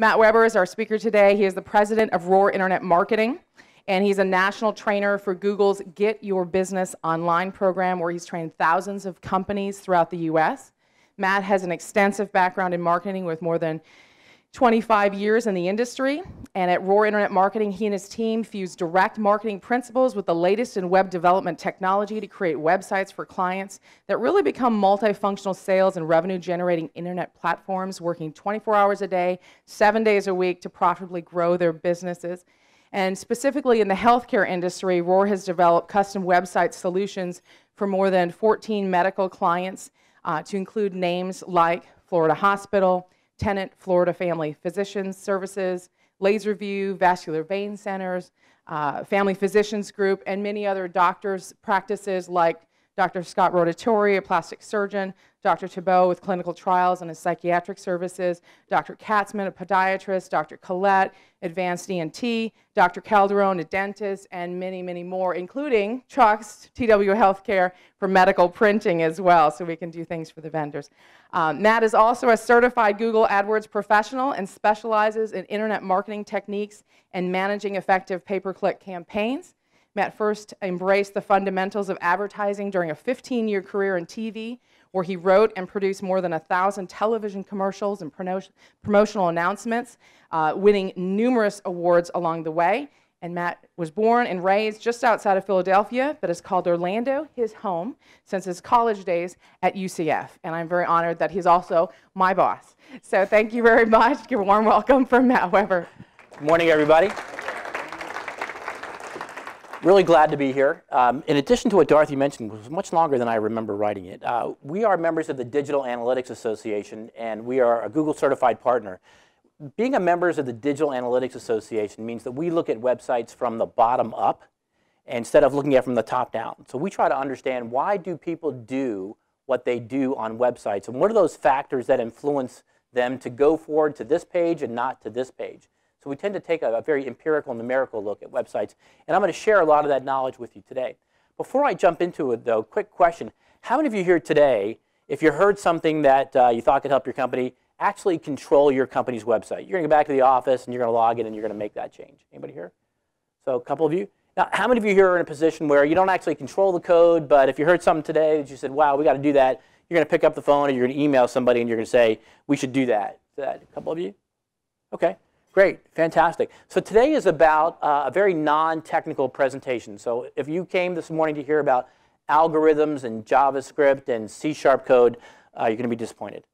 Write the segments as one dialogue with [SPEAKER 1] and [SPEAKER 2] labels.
[SPEAKER 1] Matt Weber is our speaker today. He is the president of Roar Internet Marketing, and he's a national trainer for Google's Get Your Business Online program, where he's trained thousands of companies throughout the U.S. Matt has an extensive background in marketing with more than 25 years in the industry, and at Roar Internet Marketing, he and his team fuse direct marketing principles with the latest in web development technology to create websites for clients that really become multifunctional sales and revenue-generating internet platforms, working 24 hours a day, 7 days a week to profitably grow their businesses. And specifically in the healthcare industry, Roar has developed custom website solutions for more than 14 medical clients, to include names like Florida Hospital, Tenet Florida Family Physicians Services, LaserView, Vascular Vein Centers, Family Physicians Group, and many other doctors' practices like Dr. Scott Rotatori, a plastic surgeon, Dr. Thibault with clinical trials and his psychiatric services, Dr. Katzman, a podiatrist, Dr. Collette, advanced ENT, Dr. Calderon, a dentist, and many, many more, including Trust, TW Healthcare, for medical printing as well, so we can do things for the vendors. Matt is also a certified Google AdWords professional and specializes in internet marketing techniques and managing effective pay-per-click campaigns. Matt first embraced the fundamentals of advertising during a 15-year career in TV, where he wrote and produced more than 1,000 television commercials and promotional announcements, winning numerous awards along the way. And Matt was born and raised just outside of Philadelphia, but has called Orlando his home since his college days at UCF. And I'm very honored that he's also my boss. So thank you very much. Give a warm welcome from Matt Weber.
[SPEAKER 2] Good morning, everybody. Really glad to be here. In addition to what Dorothy mentioned, it was much longer than I remember writing it. We are members of the Digital Analytics Association, and we are a Google certified partner. Being a members of the Digital Analytics Association means that we look at websites from the bottom up instead of looking at from the top down. So we try to understand, why do people do what they do on websites, and what are those factors that influence them to go forward to this page and not to this page. So we tend to take a very empirical, numerical look at websites, and I'm going to share a lot of that knowledge with you today. Before I jump into it, though, quick question. How many of you here today, if you heard something that you thought could help your company, actually control your company's website? You're going to go back to the office, and you're going to log in, and you're going to make that change. Anybody here? So a couple of you. Now, how many of you here are in a position where you don't actually control the code, but if you heard something today that you said, wow, we got to do that, you're going to pick up the phone, or you're going to email somebody, and you're going to say, we should do that? Is that a couple of you? Okay. Great, fantastic. So today is about a very non-technical presentation. So if you came this morning to hear about algorithms and JavaScript and C# code, you're going to be disappointed.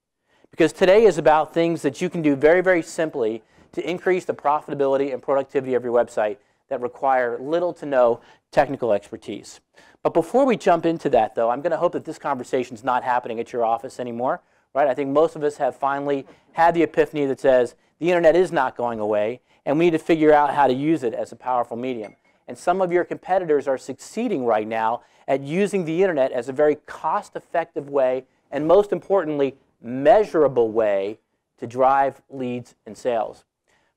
[SPEAKER 2] Because today is about things that you can do very, very simply to increase the profitability and productivity of your website that require little to no technical expertise. But before we jump into that, though, I'm going to hope that this conversation is not happening at your office anymore. Right? I think most of us have finally had the epiphany that says the internet is not going away, and we need to figure out how to use it as a powerful medium. And some of your competitors are succeeding right now at using the internet as a very cost-effective way, and most importantly, measurable way to drive leads and sales.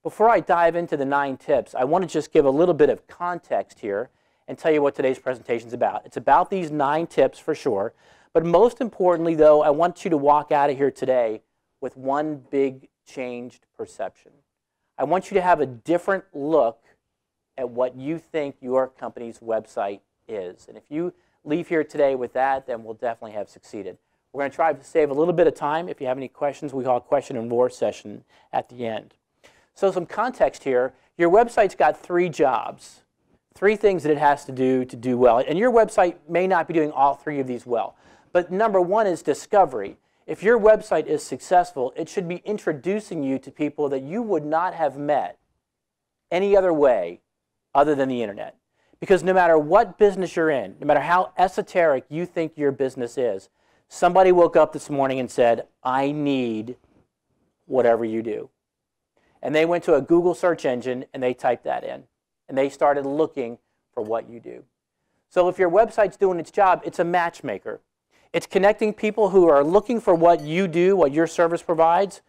[SPEAKER 2] Before I dive into the 9 tips, I want to just give a little bit of context here and tell you what today's presentation is about. It's about these 9 tips for sure. But most importantly, though, I want you to walk out of here today with one big changed perception. I want you to have a different look at what you think your company's website is. And if you leave here today with that, then we'll definitely have succeeded. We're going to try to save a little bit of time. If you have any questions, we call a question and roar session at the end. So some context here. Your website's got 3 jobs, 3 things that it has to do well. And your website may not be doing all 3 of these well. But number 1 is discovery. If your website is successful, it should be introducing you to people that you would not have met any other way other than the internet. Because no matter what business you're in, no matter how esoteric you think your business is, somebody woke up this morning and said, I need whatever you do. And they went to a Google search engine and they typed that in. And they started looking for what you do. So if your website's doing its job, it's a matchmaker. It's connecting people who are looking for what you do, what your service provides,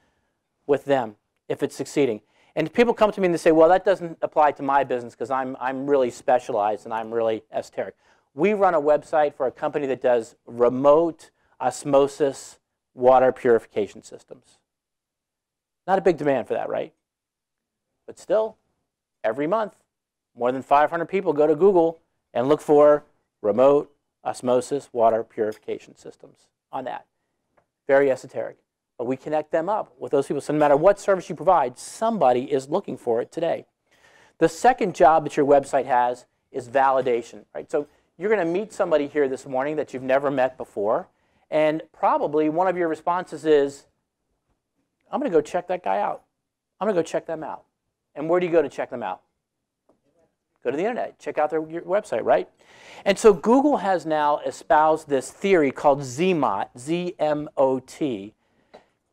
[SPEAKER 2] with them, if it's succeeding. And people come to me and they say, well, that doesn't apply to my business because I'm really specialized and I'm really esoteric. We run a website for a company that does remote osmosis water purification systems. Not a big demand for that, right? But still, every month, more than 500 people go to Google and look for remote osmosis water purification systems on that. Very esoteric. But we connect them up with those people. So no matter what service you provide, somebody is looking for it today. The second job that your website has is validation, right? So you're going to meet somebody here this morning that you've never met before, and probably one of your responses is, I'm going to go check that guy out. I'm going to go check them out. And where do you go to check them out? Go to the internet. Check out your website, right? And so Google has now espoused this theory called ZMOT, Z-M-O-T.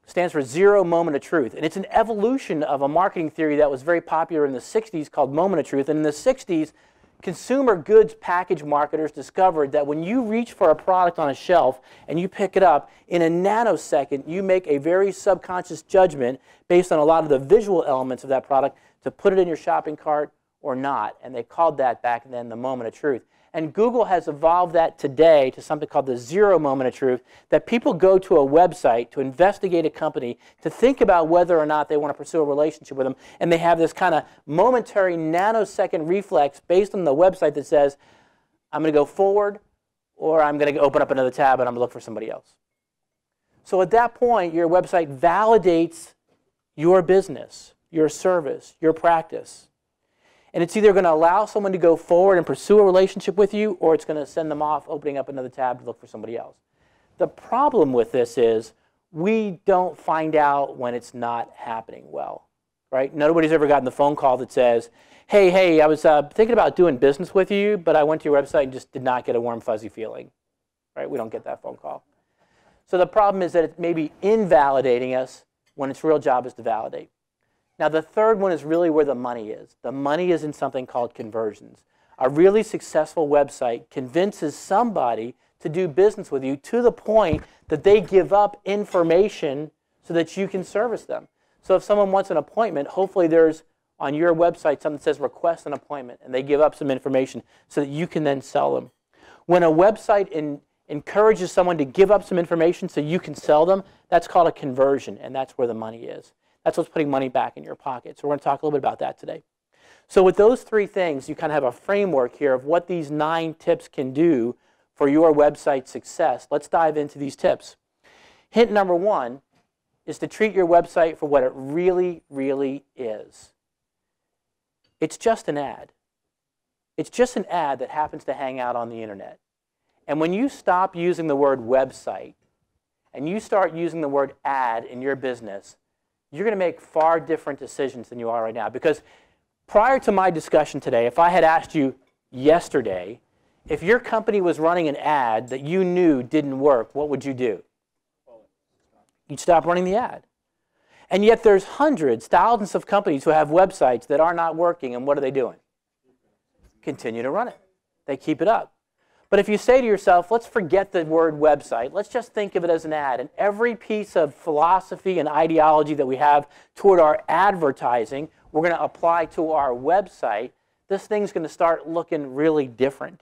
[SPEAKER 2] Stands for Zero Moment of Truth. And it's an evolution of a marketing theory that was very popular in the 60s called Moment of Truth. And in the 60s, consumer goods package marketers discovered that when you reach for a product on a shelf and you pick it up, in a nanosecond, you make a very subconscious judgment based on a lot of the visual elements of that product to put it in your shopping cart or not. And they called that back then the moment of truth. And Google has evolved that today to something called the zero moment of truth, that people go to a website to investigate a company, to think about whether or not they want to pursue a relationship with them, and they have this kind of momentary nanosecond reflex based on the website that says, I'm going to go forward, or I'm going to open up another tab and I'm going to look for somebody else. So at that point, your website validates your business, your service, your practice. And it's either going to allow someone to go forward and pursue a relationship with you, or it's going to send them off, opening up another tab to look for somebody else. The problem with this is we don't find out when it's not happening well, right? Nobody's ever gotten the phone call that says, hey, I was thinking about doing business with you, but I went to your website and just did not get a warm, fuzzy feeling, right? We don't get that phone call. So the problem is that it may be invalidating us when its real job is to validate. Now, the third one is really where the money is. The money is in something called conversions. A really successful website convinces somebody to do business with you to the point that they give up information so that you can service them. So if someone wants an appointment, hopefully there's on your website something that says request an appointment, and they give up some information so that you can then sell them. When a website encourages someone to give up some information so you can sell them, that's called a conversion, and that's where the money is. That's what's putting money back in your pocket. So we're going to talk a little bit about that today. So with those three things, you kind of have a framework here of what these 9 tips can do for your website success. Let's dive into these tips. Hint number 1 is to treat your website for what it really, really is. It's just an ad. It's just an ad that happens to hang out on the internet. And when you stop using the word website and you start using the word ad in your business, you're going to make far different decisions than you are right now. Because prior to my discussion today, if I had asked you yesterday, if your company was running an ad that you knew didn't work, what would you do? You'd stop running the ad. And yet there's hundreds, thousands of companies who have websites that are not working, and what are they doing? Continue to run it. They keep it up. But if you say to yourself, let's forget the word website, let's just think of it as an ad, and every piece of philosophy and ideology that we have toward our advertising, we're going to apply to our website, this thing's going to start looking really different.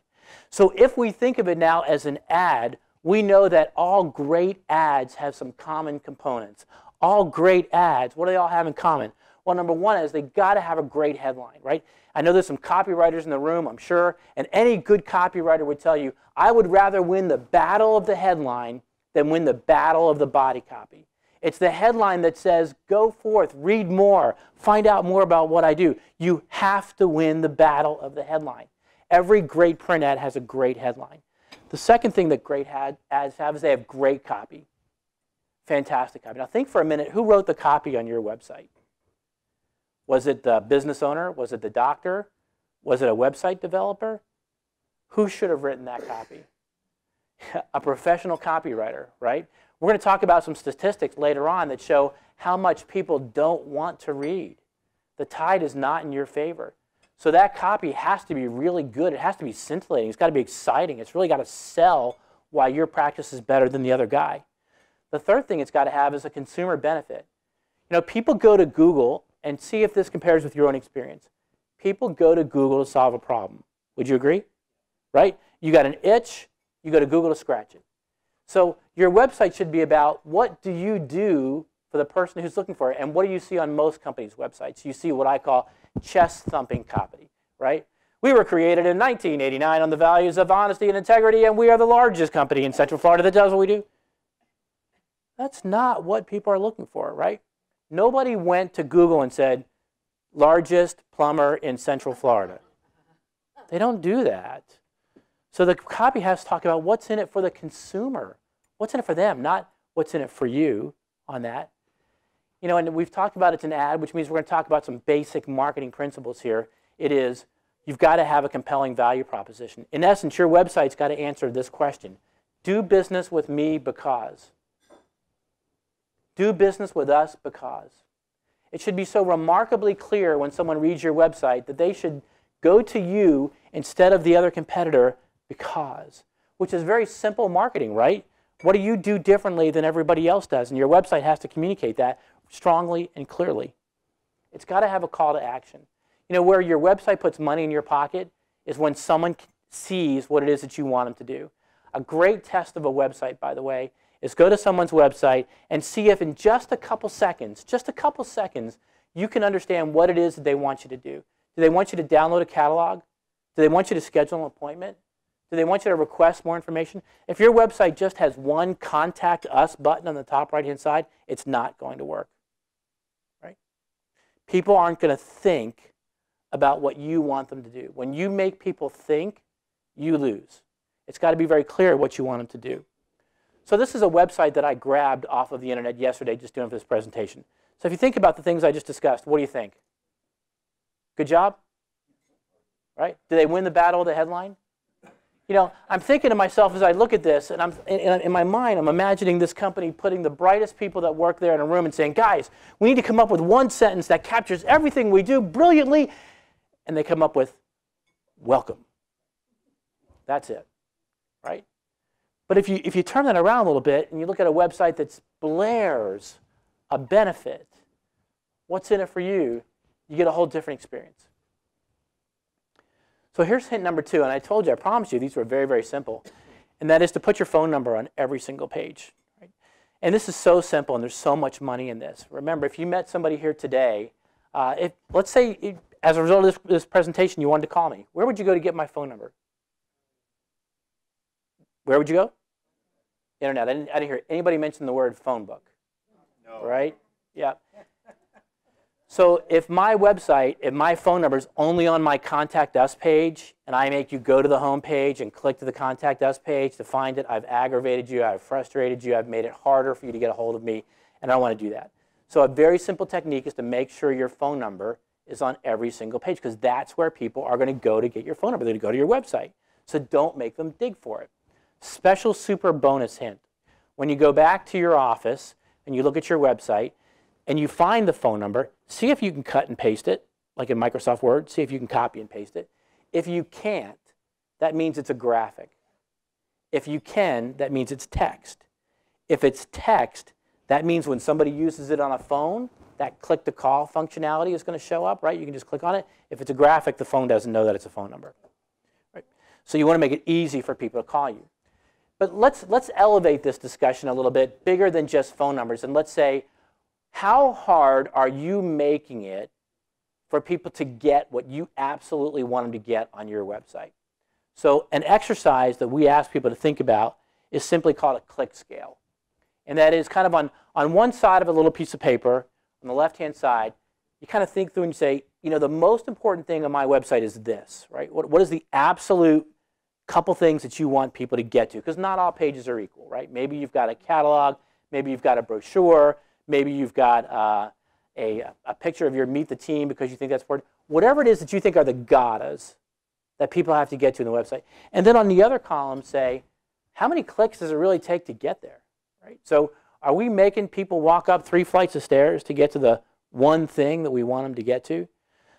[SPEAKER 2] So if we think of it now as an ad, we know that all great ads have some common components. All great ads, what do they all have in common? Well, number 1 is they got to have a great headline, right? I know there's some copywriters in the room, I'm sure, and any good copywriter would tell you, I would rather win the battle of the headline than win the battle of the body copy. It's the headline that says, go forth, read more, find out more about what I do. You have to win the battle of the headline. Every great print ad has a great headline. The second thing that great ads have is they have great copy. Fantastic copy. Now think for a minute, who wrote the copy on your website? Was it the business owner? Was it the doctor? Was it a website developer? Who should have written that copy? A professional copywriter, right? We're going to talk about some statistics later on that show how much people don't want to read. The tide is not in your favor. So that copy has to be really good. It has to be scintillating. It's got to be exciting. It's really got to sell why your practice is better than the other guy. The third thing it's got to have is a consumer benefit. You know, people go to Google, and see if this compares with your own experience. People go to Google to solve a problem. Would you agree? Right? You got an itch, you go to Google to scratch it. So your website should be about what do you do for the person who's looking for it. And what do you see on most companies' websites? You see what I call chest-thumping copy, right? We were created in 1989 on the values of honesty and integrity, and we are the largest company in Central Florida that does what we do. That's not what people are looking for, right? Nobody went to Google and said, largest plumber in Central Florida. They don't do that. So the copy has to talk about what's in it for the consumer. What's in it for them, not what's in it for you on that. You know, and we've talked about it's an ad, which means we're going to talk about some basic marketing principles here. It is, you've got to have a compelling value proposition. In essence, your website's got to answer this question. Do business with me because. Do business with us because. It should be so remarkably clear when someone reads your website that they should go to you instead of the other competitor because, which is very simple marketing, right? What do you do differently than everybody else does? And your website has to communicate that strongly and clearly. It's got to have a call to action. You know, where your website puts money in your pocket is when someone sees what it is that you want them to do. A great test of a website, by the way, is go to someone's website and see if in just a couple seconds, you can understand what it is that they want you to do. Do they want you to download a catalog? Do they want you to schedule an appointment? Do they want you to request more information? If your website just has one Contact Us button on the top right-hand side, it's not going to work, right? People aren't going to think about what you want them to do. When you make people think, you lose. It's got to be very clear what you want them to do. So this is a website that I grabbed off of the internet yesterday just doing for this presentation. So if you think about the things I just discussed, what do you think? Good job? Right? Did they win the battle of the headline? You know, I'm thinking to myself as I look at this, and in my mind, I'm imagining this company putting the brightest people that work there in a room and saying, guys, we need to come up with one sentence that captures everything we do brilliantly. And they come up with, welcome. That's it, right? But if you turn that around a little bit and you look at a website that blares a benefit, what's in it for you, you get a whole different experience. So here's hint number 2, and I told you, I promised you, these were very, very simple, and that is to put your phone number on every single page. Right? And this is so simple, and there's so much money in this. Remember, if you met somebody here today, let's say as a result of this presentation you wanted to call me, where would you go to get my phone number? Where would you go? Internet. I didn't hear anybody mention the word phone book. No. Right? Yeah. So if my website, if my phone number is only on my Contact Us page, and I make you go to the home page and click to the Contact Us page to find it, I've aggravated you, I've frustrated you, I've made it harder for you to get a hold of me, and I don't want to do that. So a very simple technique is to make sure your phone number is on every single page, because that's where people are going to go to get your phone number. They're going to go to your website. So don't make them dig for it. Special super bonus hint. When you go back to your office and you look at your website and you find the phone number, see if you can cut and paste it, like in Microsoft Word. See if you can copy and paste it. If you can't, that means it's a graphic. If you can, that means it's text. If it's text, that means when somebody uses it on a phone, that click to call functionality is going to show up, right? You can just click on it. If it's a graphic, the phone doesn't know that it's a phone number. Right? So you want to make it easy for people to call you. But let's elevate this discussion a little bit bigger than just phone numbers, and let's say, how hard are you making it for people to get what you absolutely want them to get on your website? So an exercise that we ask people to think about is simply called a click scale. And that is kind of on one side of a little piece of paper, on the left-hand side, you kind of think through and say, you know, the most important thing on my website is this, right? What is the absolute couple things that you want people to get to? Because not all pages are equal, right? Maybe you've got a catalog, maybe you've got a brochure, maybe you've got a picture of your Meet the Team because you think that's important. Whatever it is that you think are the gottas that people have to get to in the website. And then on the other column say, how many clicks does it really take to get there? Right? So are we making people walk up 3 flights of stairs to get to the one thing that we want them to get to?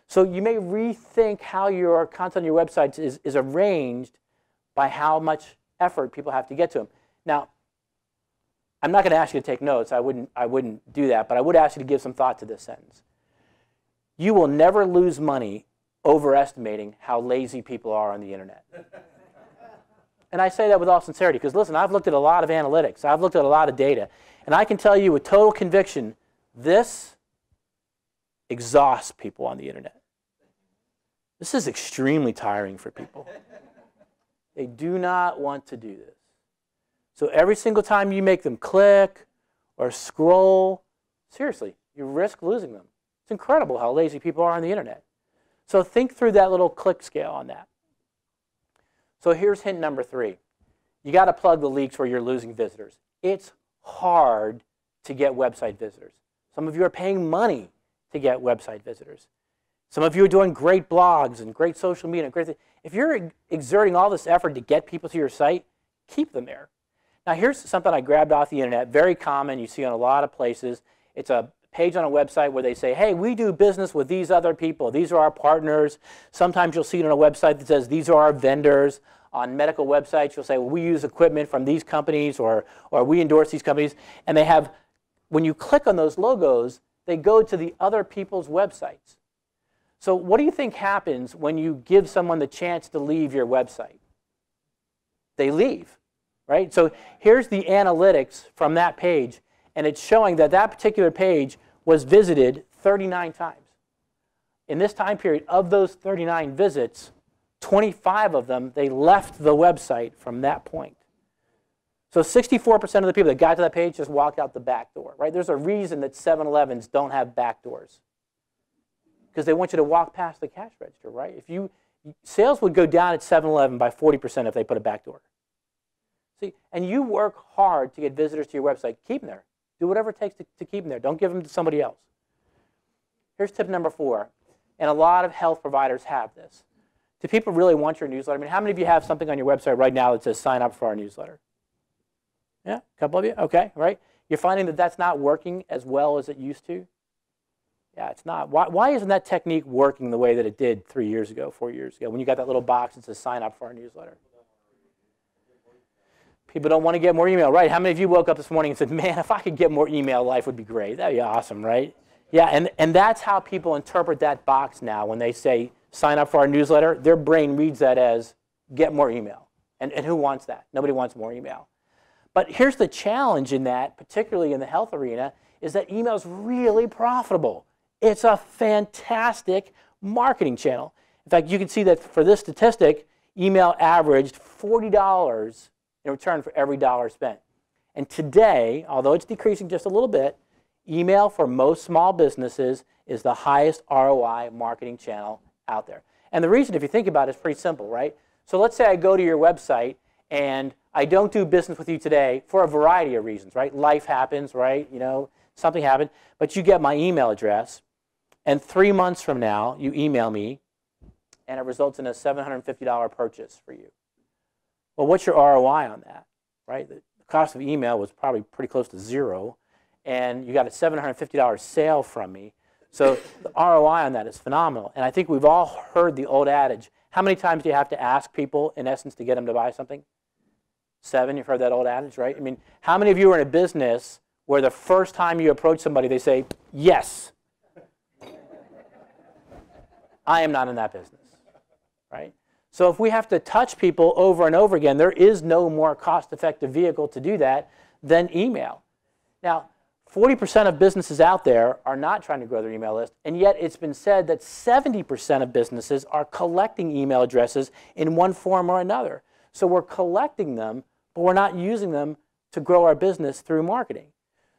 [SPEAKER 2] So you may rethink how your content on your website is arranged by how much effort people have to get to them. Now, I'm not going to ask you to take notes. I wouldn't do that, but I would ask you to give some thought to this sentence. You will never lose money overestimating how lazy people are on the internet. And I say that with all sincerity because, listen, I've looked at a lot of analytics. I've looked at a lot of data. And I can tell you with total conviction This exhausts people on the internet. This is extremely tiring for people. They do not want to do this. So every single time you make them click or scroll, seriously, you risk losing them. It's incredible how lazy people are on the internet. So think through that little click scale on that. So here's hint number 3. You got to plug the leaks where you're losing visitors. It's hard to get website visitors. Some of you are paying money to get website visitors. Some of you are doing great blogs and great social media. If you're exerting all this effort to get people to your site, keep them there. Now here's something I grabbed off the internet, very common, you see on a lot of places. It's a page on a website where they say, hey, we do business with these other people. These are our partners. Sometimes you'll see it on a website that says, these are our vendors. On medical websites, you'll say, well, we use equipment from these companies, or we endorse these companies. And they have, when you click on those logos, they go to the other people's websites. So what do you think happens when you give someone the chance to leave your website? They leave, right? So here's the analytics from that page, and it's showing that that particular page was visited 39 times. In this time period, of those 39 visits, 25 of them, they left the website from that point. So 64% of the people that got to that page just walked out the back door, right? There's a reason that 7-Elevens don't have back doors, because they want you to walk past the cash register, right? Sales would go down at 7-Eleven by 40% if they put a back door. See, and you work hard to get visitors to your website. Keep them there. Do whatever it takes to keep them there. Don't give them to somebody else. Here's tip number 4, and a lot of health providers have this. Do people really want your newsletter? I mean, how many of you have something on your website right now that says sign up for our newsletter? Yeah, a couple of you? Okay, right? You're finding that that's not working as well as it used to? Yeah, it's not. Why isn't that technique working the way that it did 3 years ago, 4 years ago, when you got that little box that says sign up for our newsletter? People don't want to get more email, right? How many of you woke up this morning and said, man, if I could get more email, life would be great. That'd be awesome, right? Yeah, and that's how people interpret that box now. When they say sign up for our newsletter, their brain reads that as get more email. And who wants that? Nobody wants more email. But here's the challenge in that, particularly in the health arena, is that email is really profitable. It's a fantastic marketing channel. In fact, you can see that for this statistic, email averaged $40 in return for every dollar spent. And today, although it's decreasing just a little bit, email for most small businesses is the highest ROI marketing channel out there. And the reason, if you think about it, is pretty simple, right? So let's say I go to your website and I don't do business with you today for a variety of reasons, right? Life happens, right? You know, something happened, but you get my email address, and 3 months from now, you email me, and it results in a $750 purchase for you. Well, what's your ROI on that, right? The cost of email was probably pretty close to zero, and you got a $750 sale from me. So the ROI on that is phenomenal. And I think we've all heard the old adage, how many times do you have to ask people, in essence, to get them to buy something? 7, you've heard that old adage, right? I mean, how many of you are in a business where the first time you approach somebody, they say, yes? I am not in that business, right? So if we have to touch people over and over again, there is no more cost-effective vehicle to do that than email. Now, 40% of businesses out there are not trying to grow their email list, and yet it's been said that 70% of businesses are collecting email addresses in one form or another. So we're collecting them, but we're not using them to grow our business through marketing.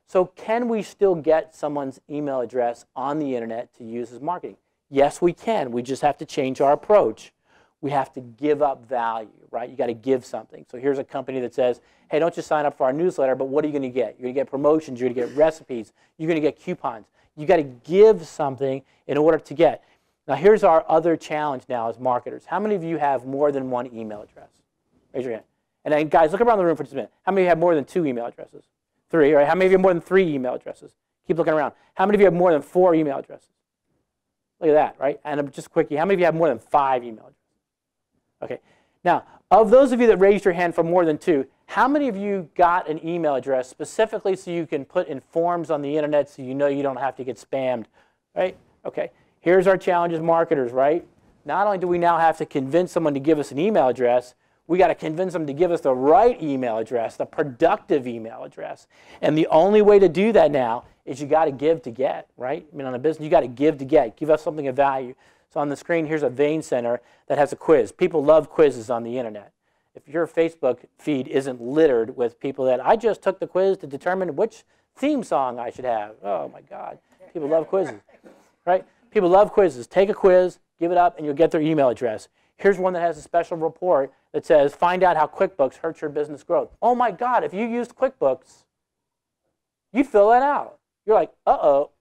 [SPEAKER 2] So can we still get someone's email address on the internet to use as marketing? Yes, we can. We just have to change our approach. We have to give up value, right? You got to give something. So here's a company that says, hey, don't just sign up for our newsletter, but what are you going to get? You're going to get promotions, you're going to get recipes, you're going to get coupons. You got to give something in order to get. Now here's our other challenge now as marketers. How many of you have more than one email address? Raise your hand. And then guys, look around the room for just a minute. How many of you have more than 2 email addresses? 3, right? How many of you have more than 3 email addresses? Keep looking around. How many of you have more than 4 email addresses? Look at that, right? And just quickly, how many of you have more than 5 email addresses? Okay. Now, of those of you that raised your hand for more than 2, how many of you got an email address specifically so you can put in forms on the internet so you know you don't have to get spammed, right? Okay. Here's our challenge as marketers, right? Not only do we now have to convince someone to give us an email address, we got to convince them to give us the right email address, the productive email address. And the only way to do that now is you got to give to get, right? I mean, on a business, you got to give to get. Give us something of value. So on the screen, here's a Vein Center that has a quiz. People love quizzes on the internet. If your Facebook feed isn't littered with people that, I just took the quiz to determine which theme song I should have. Oh, my God. People love quizzes, right? People love quizzes. Take a quiz, give it up, and you'll get their email address. Here's one that has a special report that says, find out how QuickBooks hurts your business growth. Oh, my God. If you used QuickBooks, you'd fill that out. You're like, uh-oh.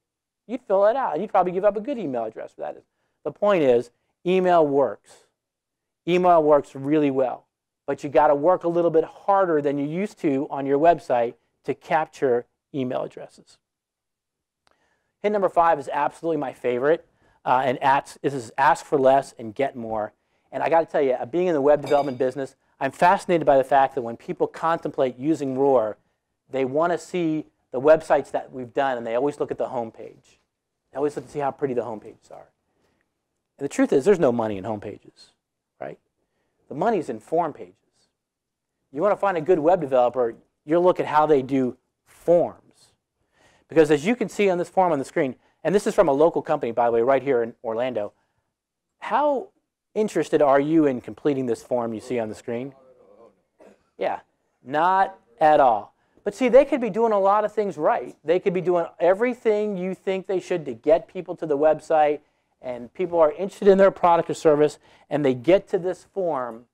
[SPEAKER 2] You'd fill that out. And you'd probably give up a good email address for that. The point is, email works. Email works really well. But you got to work a little bit harder than you used to on your website to capture email addresses. Hint number 5 is absolutely my favorite. This is ask for less and get more. And I got to tell you, being in the web development business, I'm fascinated by the fact that when people contemplate using ROAR, they want to see the websites that we've done, and they always look at the home page. They always look to see how pretty the home pages are. And the truth is, there's no money in home pages, right? The money's in form pages. You want to find a good web developer, you'll look at how they do forms. Because as you can see on this form on the screen, and this is from a local company, by the way, right here in Orlando, how interested are you in completing this form you see on the screen? Yeah, not at all. But see, they could be doing a lot of things right. They could be doing everything you think they should to get people to the website, and people are interested in their product or service, and they get to this form,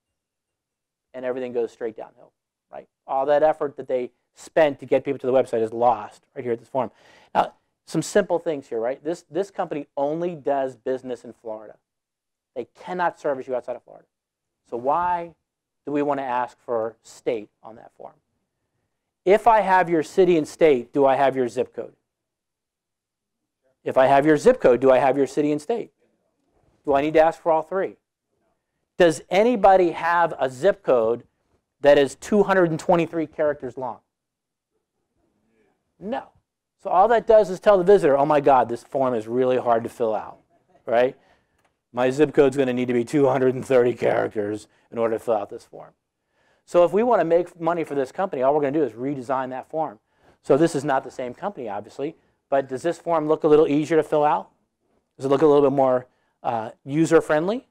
[SPEAKER 2] and everything goes straight downhill, right? All that effort that they spent to get people to the website is lost right here at this form. Now, some simple things here, right? This company only does business in Florida. They cannot service you outside of Florida. So why do we want to ask for state on that form? If I have your city and state, do I have your zip code? If I have your zip code, do I have your city and state? Do I need to ask for all 3? Does anybody have a zip code that is 223 characters long? No. So all that does is tell the visitor, oh my God, this form is really hard to fill out, right? My zip code's going to need to be 230 characters in order to fill out this form. So if we want to make money for this company, all we're going to do is redesign that form. So this is not the same company, obviously, but does this form look a little easier to fill out? Does it look a little bit more user-friendly?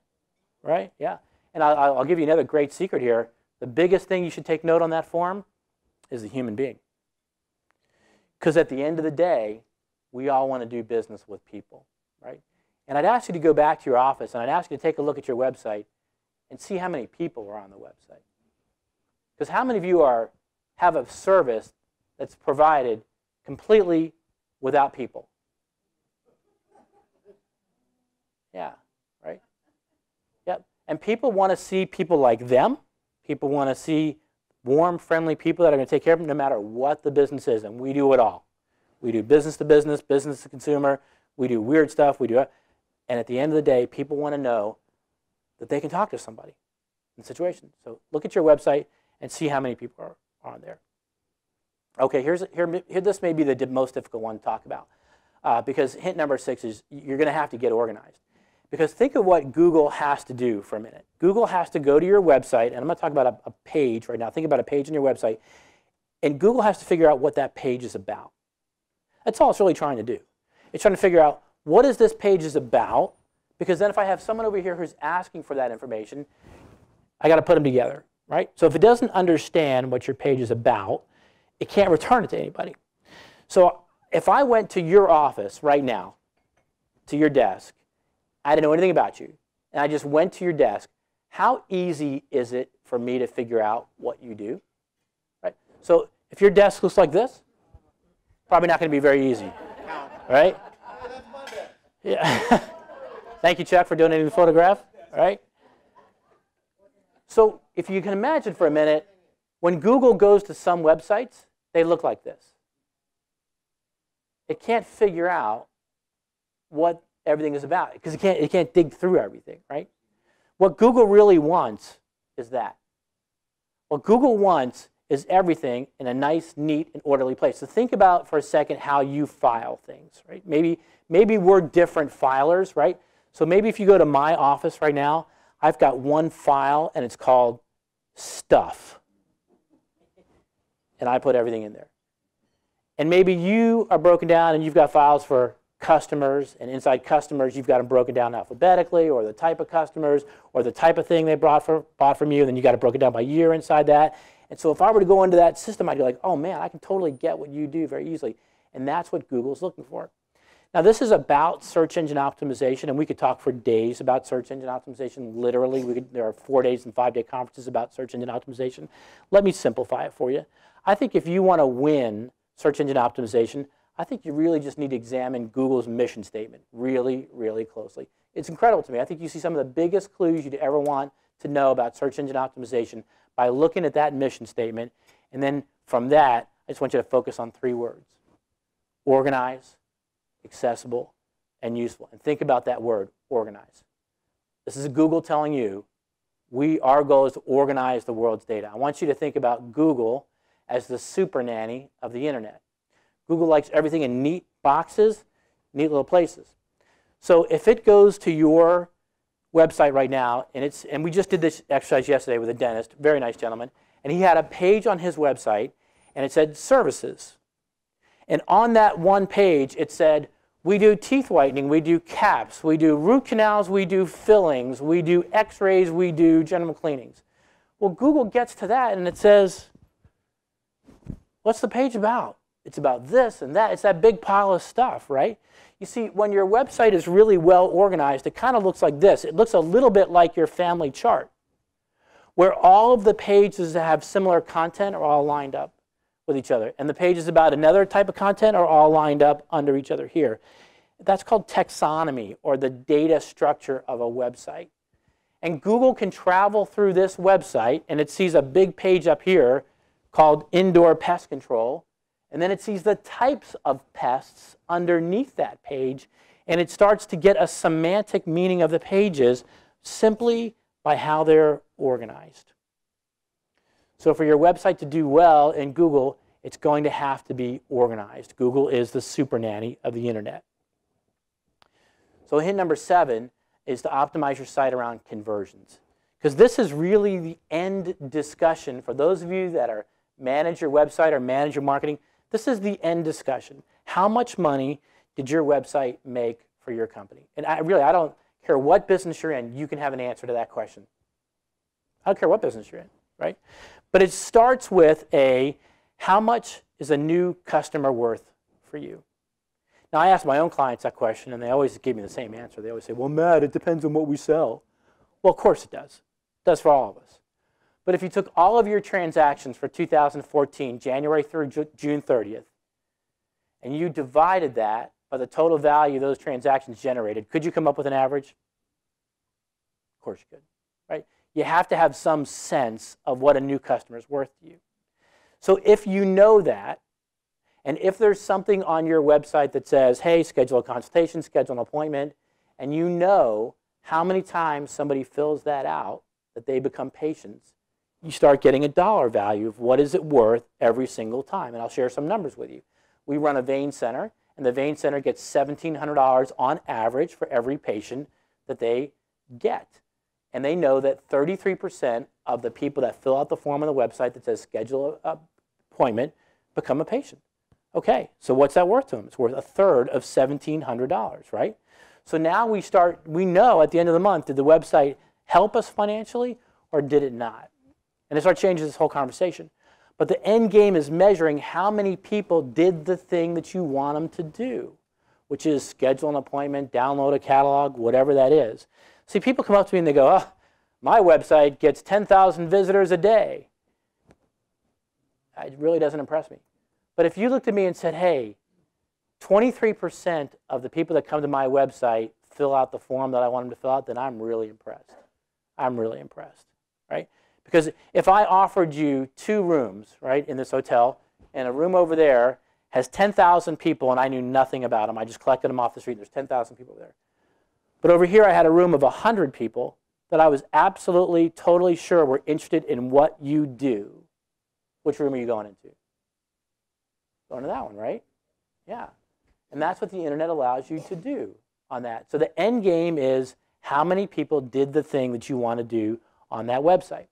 [SPEAKER 2] Right? Yeah. And I'll give you another great secret here. The biggest thing you should take note on that form is the human being. Because at the end of the day, we all want to do business with people, right? And I'd ask you to go back to your office, and I'd ask you to take a look at your website and see how many people are on the website. Because how many of you have a service that's provided completely without people? Yeah, right? Yep. And people want to see people like them. People want to see warm, friendly people that are going to take care of them no matter what the business is. And we do it all. We do business to business, business to consumer. We do weird stuff. We do it. And at the end of the day, people want to know that they can talk to somebody in situations. So look at your website and see how many people are on there. Okay, here this may be the most difficult one to talk about because hint number 6 is you're going to have to get organized. Because think of what Google has to do for a minute. Google has to go to your website, and I'm going to talk about a page right now. Think about a page on your website, and Google has to figure out what that page is about. That's all it's really trying to do. It's trying to figure out what is this page is about, because then if I have someone over here who's asking for that information, I got to put them together. Right? So if it doesn't understand what your page is about, it can't return it to anybody. So if I went to your office right now, to your desk, I didn't know anything about you, and I just went to your desk, how easy is it for me to figure out what you do? Right? So if your desk looks like this, probably not going to be very easy. Right? Yeah. Thank you, Chuck, for donating the photograph. Right? So if you can imagine for a minute, when Google goes to some websites, they look like this. It can't figure out what everything is about because it can't dig through everything, right? What Google really wants is that. What Google wants is everything in a nice, neat, and orderly place. So think about for a second how you file things, right? Maybe we're different filers, right? So maybe if you go to my office right now, I've got one file, and it's called stuff. And I put everything in there. And maybe you are broken down and you've got files for customers, and inside customers you've got them broken down alphabetically, or the type of customers, or the type of thing they bought from you, and then you got it broken down by year inside that. And so if I were to go into that system, I'd be like, oh man, I can totally get what you do very easily. And that's what Google's looking for. Now this is about search engine optimization, and we could talk for days about search engine optimization. Literally, there are 4-day and 5-day conferences about search engine optimization. Let me simplify it for you. I think if you want to win search engine optimization, I think you really just need to examine Google's mission statement really, really closely. It's incredible to me. I think you see some of the biggest clues you'd ever want to know about search engine optimization by looking at that mission statement. And then from that, I just want you to focus on 3 words: organize, accessible, and useful. And think about that word, organize. This is Google telling you, our goal is to organize the world's data. I want you to think about Google as the super nanny of the internet. Google likes everything in neat boxes, neat little places. So if it goes to your website right now, and we just did this exercise yesterday with a dentist, very nice gentleman, and he had a page on his website, and it said services. And on that one page, it said, we do teeth whitening, we do caps, we do root canals, we do fillings, we do x-rays, we do general cleanings. Well, Google gets to that, and it says, what's the page about? It's about this and that. It's that big pile of stuff, right? You see, when your website is really well organized, it kind of looks like this. It looks a little bit like your family chart, where all of the pages that have similar content are all lined up with each other. And the pages about another type of content are all lined up under each other here. That's called taxonomy, or the data structure of a website. And Google can travel through this website, and it sees a big page up here called indoor pest control. And then it sees the types of pests underneath that page, and it starts to get a semantic meaning of the pages simply by how they're organized. So for your website to do well in Google, it's going to have to be organized. Google is the super nanny of the internet. So hint number 7 is to optimize your site around conversions, because this is really the end discussion for those of you that are manage your website or manage your marketing. This is the end discussion. How much money did your website make for your company? And I don't care what business you're in, you can have an answer to that question. I don't care what business you're in, right? But it starts with how much is a new customer worth for you? Now, I ask my own clients that question, and they always give me the same answer. They always say, well, Matt, it depends on what we sell. Well, of course it does. It does for all of us. But if you took all of your transactions for 2014, January through June 30th, and you divided that by the total value those transactions generated, could you come up with an average? Of course you could, right? You have to have some sense of what a new customer is worth to you. So if you know that, and if there's something on your website that says, hey, schedule a consultation, schedule an appointment, and you know how many times somebody fills that out, that they become patients, you start getting a dollar value of what is it worth every single time. And I'll share some numbers with you. We run a vein center, and the vein center gets $1,700 on average for every patient that they get. And they know that 33% of the people that fill out the form on the website that says schedule an appointment become a patient. Okay, so what's that worth to them? It's worth a third of $1,700, right? So now we know at the end of the month, did the website help us financially or did it not? And it starts changing this whole conversation. But the end game is measuring how many people did the thing that you want them to do, which is schedule an appointment, download a catalog, whatever that is. See, people come up to me and they go, oh, my website gets 10,000 visitors a day. It really doesn't impress me. But if you looked at me and said, hey, 23% of the people that come to my website fill out the form that I want them to fill out, then I'm really impressed. I'm really impressed, right? Because if I offered you 2 rooms, right, in this hotel, and a room over there has 10,000 people and I knew nothing about them, I just collected them off the street, and there's 10,000 people there. But over here I had a room of 100 people that I was absolutely, totally sure were interested in what you do. Which room are you going into? Going to that one, right? Yeah. And that's what the internet allows you to do on that. So the end game is how many people did the thing that you want to do on that website.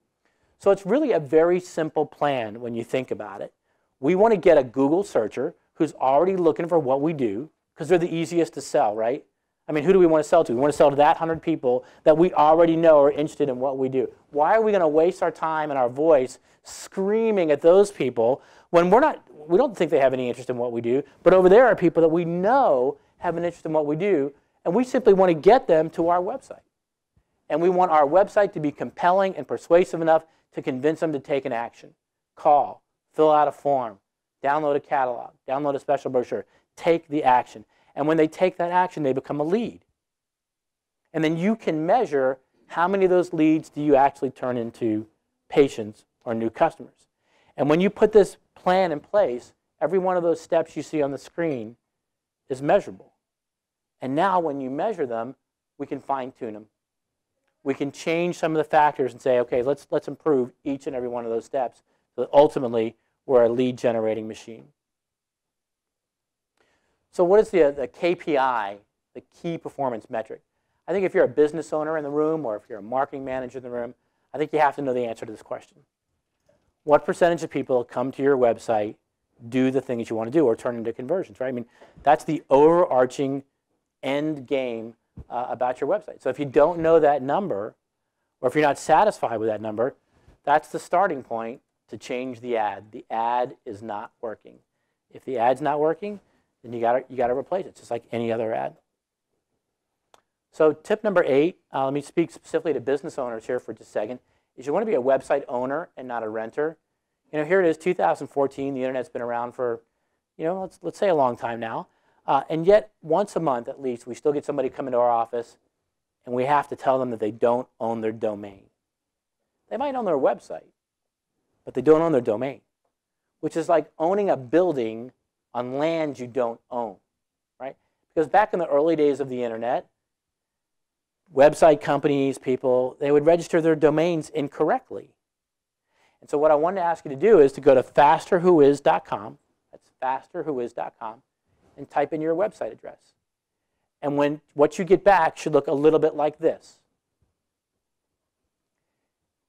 [SPEAKER 2] So it's really a very simple plan when you think about it. We want to get a Google searcher who's already looking for what we do, because they're the easiest to sell, right? I mean, who do we want to sell to? We want to sell to that 100 people that we already know are interested in what we do. Why are we going to waste our time and our voice screaming at those people when we don't think they have any interest in what we do, but over there are people that we know have an interest in what we do, and we simply want to get them to our website. And we want our website to be compelling and persuasive enough to convince them to take an action. Call, fill out a form, download a catalog, download a special brochure, take the action. And when they take that action, they become a lead. And then you can measure how many of those leads do you actually turn into patients or new customers. And when you put this plan in place, every one of those steps you see on the screen is measurable. And now when you measure them, we can fine-tune them. We can change some of the factors and say, okay, let's improve each and every one of those steps so that ultimately we're a lead-generating machine. So what is the KPI, the key performance metric? I think if you're a business owner in the room or if you're a marketing manager in the room, I think you have to know the answer to this question. What percentage of people come to your website, do the things you want to do, or turn into conversions, right? I mean, that's the overarching end game about your website. So if you don't know that number, or if you're not satisfied with that number, that's the starting point to change the ad. The ad is not working. If the ad's not working, then you gotta replace it, just like any other ad. So tip number 8, let me speak specifically to business owners here for just a second, is you want to be a website owner and not a renter. You know, here it is, 2014, the internet's been around for, you know, let's say a long time now. And yet, once a month at least, we still get somebody come into our office and we have to tell them that they don't own their domain. They might own their website, but they don't own their domain, which is like owning a building on land you don't own, right? Because back in the early days of the internet, website companies, people, they would register their domains incorrectly. And so what I wanted to ask you to do is to go to fasterwhois.com, that's fasterwhois.com, and type in your website address. And what you get back should look a little bit like this.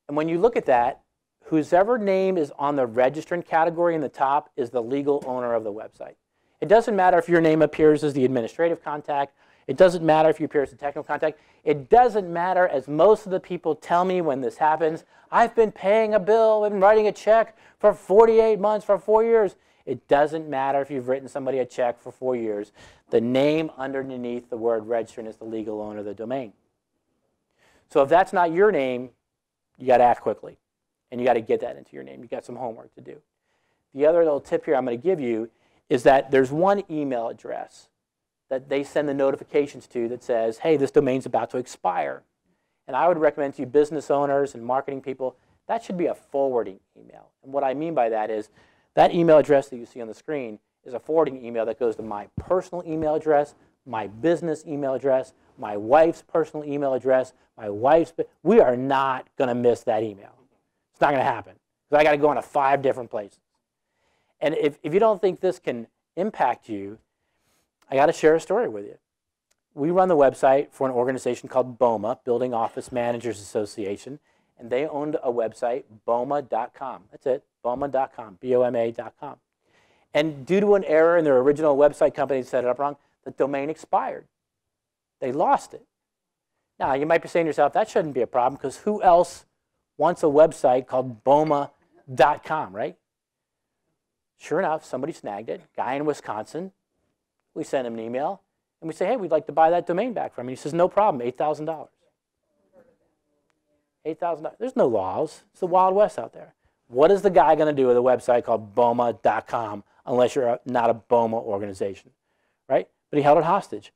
[SPEAKER 2] And when you look at that, whoever name is on the registrant category in the top is the legal owner of the website. It doesn't matter if your name appears as the administrative contact. It doesn't matter if you appear as the technical contact. It doesn't matter, as most of the people tell me when this happens, I've been paying a bill, I've been writing a check for 48 months, for 4 years. It doesn't matter if you've written somebody a check for 4 years. The name underneath the word registrant is the legal owner of the domain. So if that's not your name, you got to act quickly. And you got to get that into your name. You got some homework to do. The other little tip here I'm going to give you is that there's one email address that they send the notifications to that says, hey, this domain's about to expire. And I would recommend to you business owners and marketing people, that should be a forwarding email. And what I mean by that is that email address that you see on the screen is a forwarding email that goes to my personal email address, my business email address, my wife's personal email address, my wife's. We are not going to miss that email. It's not going to happen because I got to go into 5 different places. And if you don't think this can impact you, I got to share a story with you. We run the website for an organization called BOMA, Building Office Managers Association, and they owned a website, BOMA.com. That's it, BOMA.com, BOMA.com. And due to an error in their original website company set it up wrong, the domain expired. They lost it. Now, you might be saying to yourself, that shouldn't be a problem because who else wants a website called BOMA.com, right? Sure enough, somebody snagged it, guy in Wisconsin. We send him an email, and we say, hey, we'd like to buy that domain back from you. He says, no problem, $8,000. $8,000. There's no laws. It's the Wild West out there. What is the guy going to do with a website called BOMA.com unless you're not a BOMA organization, right? But he held it hostage,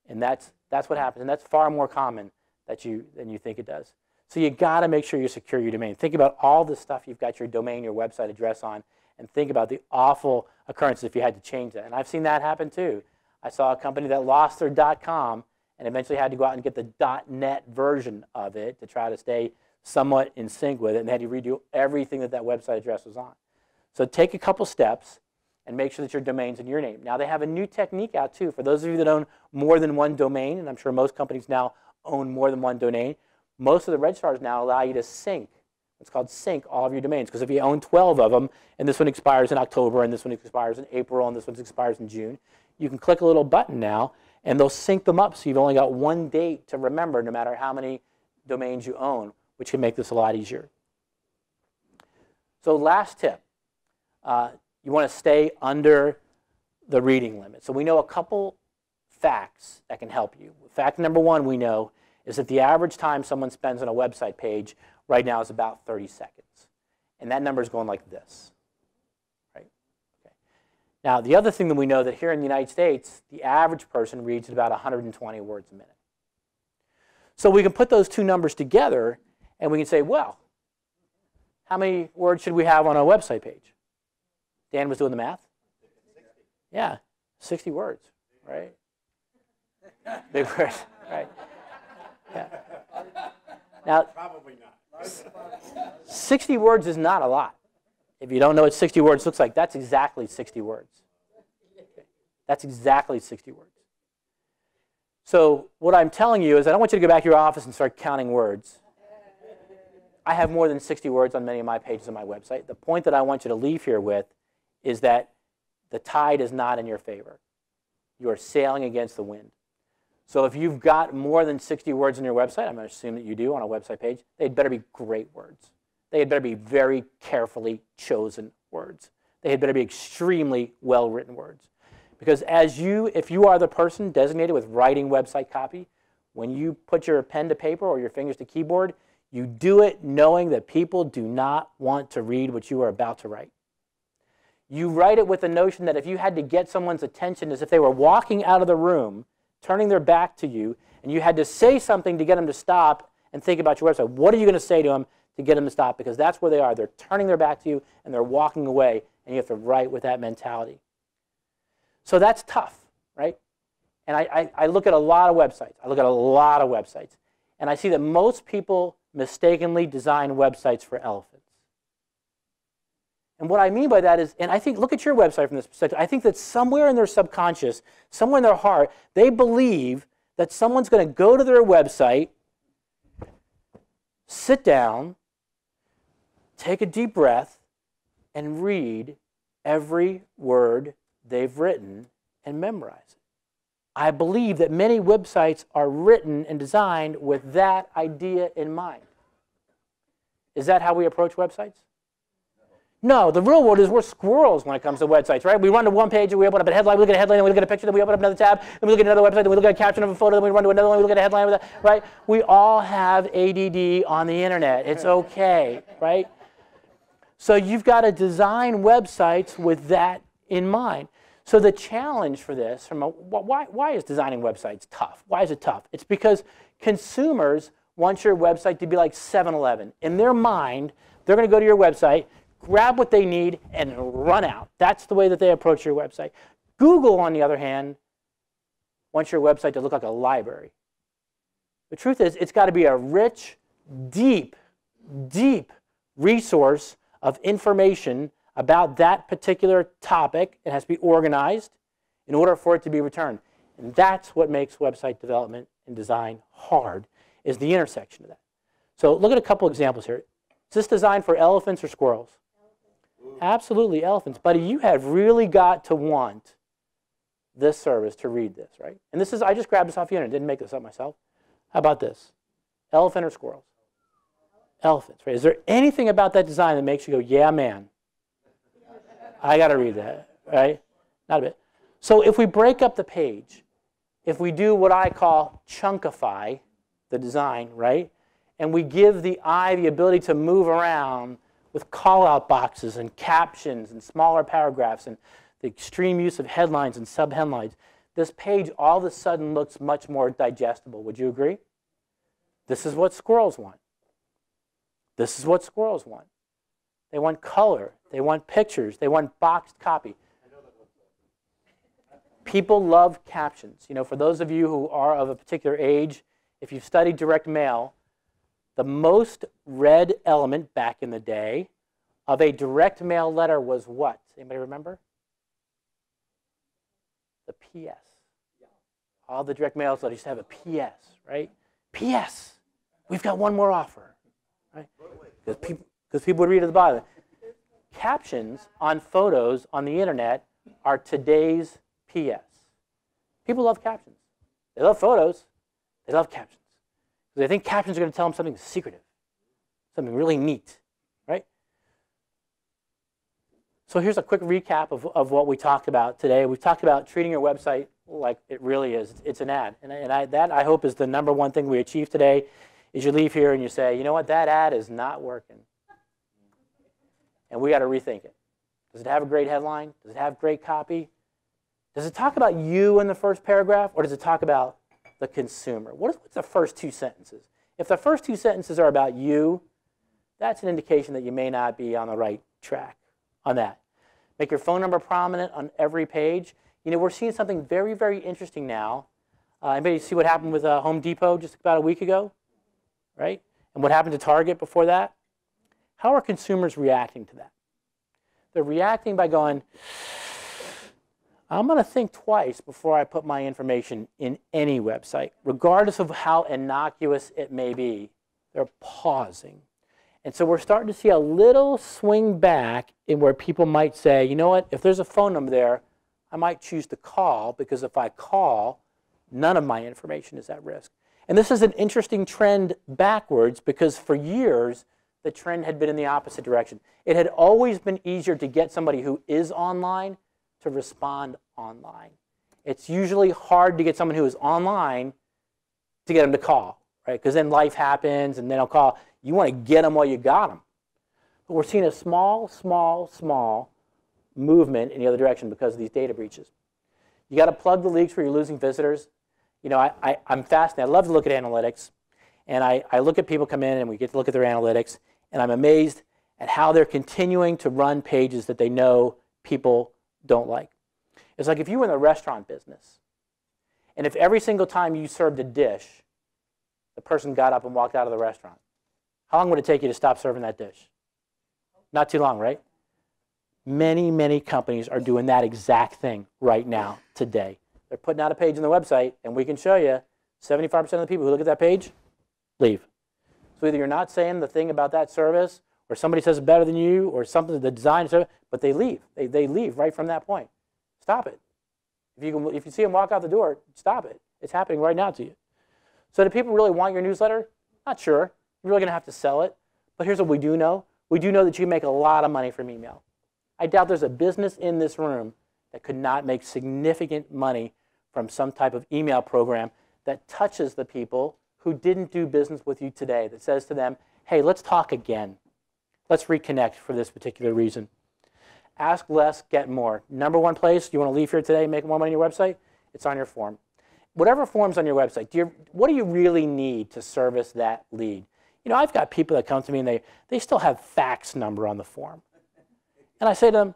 [SPEAKER 2] and that's what happens, and that's far more common than you think it does. So you got to make sure you secure your domain. Think about all the stuff you've got your domain, your website address on, and think about the awful occurrences if you had to change that. And I've seen that happen too. I saw a company that lost their .com and eventually had to go out and get the .net version of it to try to stay somewhat in sync with it, and they had to redo everything that website address was on. So take a couple steps and make sure that your domain's in your name. Now they have a new technique out too. For those of you that own more than one domain, and I'm sure most companies now own more than one domain, most of the registrars now allow you to sync It's called sync all of your domains, because if you own 12 of them, and this one expires in October, and this one expires in April, and this one expires in June, you can click a little button now, and they'll sync them up so you've only got one date to remember no matter how many domains you own, which can make this a lot easier. So last tip, you want to stay under the reading limit. So we know a couple facts that can help you. Fact number one we know is that the average time someone spends on a website page right now is about 30 seconds. And that number is going like this. Right? Okay. Now, the other thing that we know that here in the United States, the average person reads about 120 words a minute. So we can put those two numbers together and we can say, well, how many words should we have on a website page? Dan was doing the math? 60. Yeah, 60 words, right? Big words, right? Yeah. Now, probably not. 60 words is not a lot. If you don't know what 60 words looks like, that's exactly 60 words. Okay. That's exactly 60 words. So what I'm telling you is I don't want you to go back to your office and start counting words. I have more than 60 words on many of my pages on my website. The point that I want you to leave here with is that the tide is not in your favor. You are sailing against the wind. So if you've got more than 60 words on your website, I'm going to assume that you do on a website page, they'd better be great words. They had better be very carefully chosen words. They had better be extremely well-written words. Because if you are the person designated with writing website copy, when you put your pen to paper or your fingers to keyboard, you do it knowing that people do not want to read what you are about to write. You write it with the notion that if you had to get someone's attention as if they were walking out of the room, turning their back to you, and you had to say something to get them to stop and think about your website. What are you going to say to them to get them to stop? Because that's where they are. They're turning their back to you, and they're walking away, and you have to write with that mentality. So that's tough, right? And I look at a lot of websites. And I see that most people mistakenly design websites for elephants. And what I mean by that is, and I think, look at your website from this perspective, I think that somewhere in their subconscious, somewhere in their heart, they believe that someone's going to go to their website, sit down, take a deep breath, and read every word they've written and memorize it. I believe that many websites are written and designed with that idea in mind. Is that how we approach websites? No, the real world is we're squirrels when it comes to websites, right? We run to one page and we open up a headline, we look at a headline, then we look at a picture, then we open up another tab, then we look at another website, then we look at a caption of a photo, then we run to another one, we look at a headline, right? We all have ADD on the internet. It's okay, right? So you've got to design websites with that in mind. So the challenge for this, why is designing websites tough? Why is it tough? It's because consumers want your website to be like 7-Eleven. In their mind, they're going to go to your website, grab what they need, and run out. That's the way that they approach your website. Google, on the other hand, wants your website to look like a library. The truth is, it's got to be a rich, deep, deep resource of information about that particular topic. It has to be organized in order for it to be returned. And that's what makes website development and design hard, is the intersection of that. So look at a couple examples here. Is this designed for elephants or squirrels? Absolutely elephants. Buddy, you have really got to want this service to read this, right? And this is, I just grabbed this off the internet, didn't make this up myself. How about this? Elephant or squirrels? Elephants, right? Is there anything about that design that makes you go, yeah, man, I got to read that, right? Not a bit. So if we break up the page, if we do what I call chunkify the design, right? And we give the eye the ability to move around with call-out boxes and captions and smaller paragraphs and the extreme use of headlines and sub-headlines, this page all of a sudden looks much more digestible. Would you agree? This is what squirrels want. This is what squirrels want. They want color. They want pictures. They want boxed copy. People love captions. You know, for those of you who are of a particular age, if you've studied direct mail, the most read element back in the day of a direct mail letter was what? Anybody remember? The PS. All the direct mail letters used to have a PS, right? PS, we've got one more offer. right? Because people would read at the bottom. Captions on photos on the internet are today's PS. People love captions. They love photos. They love captions. They think captions are going to tell them something secretive, something really neat, right? So here's a quick recap of what we talked about today. We've talked about treating your website like it really is. It's an ad. That, I hope, is the #1 thing we achieve today, is you leave here and you say, you know what, that ad is not working. And we got to rethink it. Does it have a great headline? Does it have great copy? Does it talk about you in the first paragraph, or does it talk about the consumer? What's the first 2 sentences? If the first 2 sentences are about you, that's an indication that you may not be on the right track on that. Make your phone number prominent on every page. You know, we're seeing something very, very interesting now. Anybody see what happened with Home Depot just about a week ago, right? And what happened to Target before that? How are consumers reacting to that? They're reacting by going, I'm going to think twice before I put my information in any website, regardless of how innocuous it may be. They're pausing. And so we're starting to see a little swing back in where people might say, you know what, if there's a phone number there, I might choose to call, because if I call, none of my information is at risk. And this is an interesting trend backwards, because for years, the trend had been in the opposite direction. It had always been easier to get somebody who is online to respond online. It's usually hard to get someone who is online to get them to call, right? Because then life happens and then they'll call. You want to get them while you got them. But we're seeing a small, small, small movement in the other direction because of these data breaches. You got to plug the leaks where you're losing visitors. You know, I'm fascinated. I love to look at analytics. And I look at people come in and we get to look at their analytics. And I'm amazed at how they're continuing to run pages that they know people don't like. It's like if you were in the restaurant business, and if every single time you served a dish, the person got up and walked out of the restaurant, how long would it take you to stop serving that dish? Not too long, right? Many, many companies are doing that exact thing right now, today. They're putting out a page on the website, and we can show you 75% of the people who look at that page leave. So either you're not saying the thing about that service, or somebody says it's better than you, or something, the design, but they leave. They leave right from that point. Stop it. If you see them walk out the door, stop it. It's happening right now to you. So do people really want your newsletter? Not sure. You're really going to have to sell it. But here's what we do know. We do know that you can make a lot of money from email. I doubt there's a business in this room that could not make significant money from some type of email program that touches the people who didn't do business with you today, that says to them, hey, let's talk again. Let's reconnect for this particular reason. Ask less, get more. #1 place you want to leave here today and make more money on your website? It's on your form. Whatever form's on your website, what do you really need to service that lead? You know, I've got people that come to me and they still have fax number on the form. And I say to them,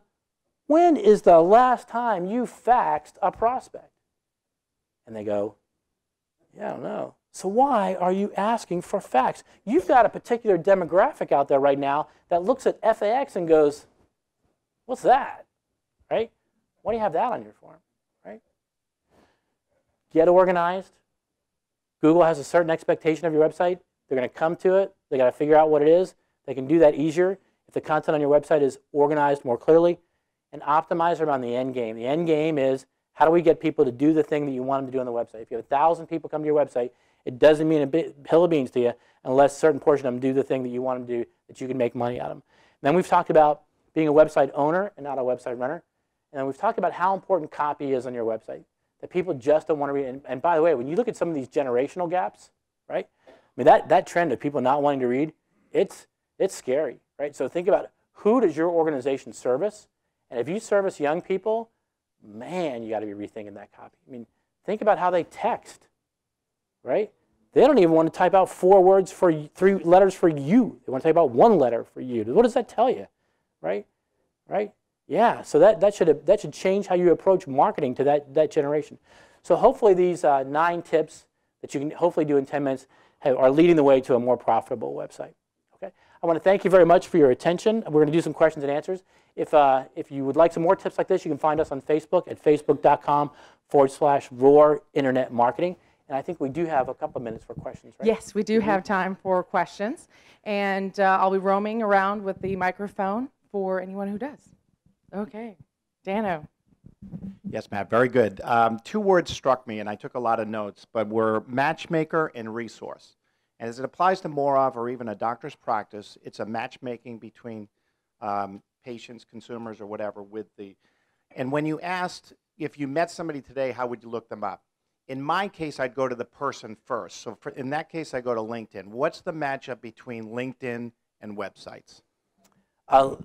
[SPEAKER 2] when is the last time you faxed a prospect? And they go, yeah, I don't know. So why are you asking for fax? You've got a particular demographic out there right now that looks at FAX and goes, what's that, right? Why do you have that on your form, right? Get organized. Google has a certain expectation of your website. They're going to come to it. They got to figure out what it is. They can do that easier if the content on your website is organized more clearly, and optimize around the end game. The end game is, how do we get people to do the thing that you want them to do on the website? If you have 1,000 people come to your website, it doesn't mean a hill of beans to you unless a certain portion of them do the thing that you want them to do, that you can make money out of them. And then we've talked about being a website owner and not a website runner. And then we've talked about how important copy is on your website, that people just don't want to read. And by the way, when you look at some of these generational gaps, right? I mean, that trend of people not wanting to read, it's scary, right? So think about, who does your organization service? And if you service young people, man, you got to be rethinking that copy. I mean, think about how they text, right? They don't even want to type out 4 words for 3 letters for you. They want to type out 1 letter for you. What does that tell you, right? Right? Yeah. So that should change how you approach marketing to that generation. So hopefully these 9 tips that you can hopefully do in 10 minutes are leading the way to a more profitable website. Okay. I want to thank you very much for your attention. We're going to do some questions and answers. If you would like some more tips like this, you can find us on Facebook at facebook.com/Roar Internet Marketing. And I think we do have a couple of minutes for questions, right?
[SPEAKER 1] Yes, we do have time for questions. And I'll be roaming around with the microphone for anyone who does. Okay. Dano.
[SPEAKER 3] Yes, Matt, very good. Two words struck me, and I took a lot of notes, but were matchmaker and resource. And as it applies to MOROF or even a doctor's practice, it's a matchmaking between patients, consumers, or whatever with the, and when you asked if you met somebody today, how would you look them up? In my case, I'd go to the person first. So in that case, I go to LinkedIn. What's the matchup between LinkedIn and websites?
[SPEAKER 2] You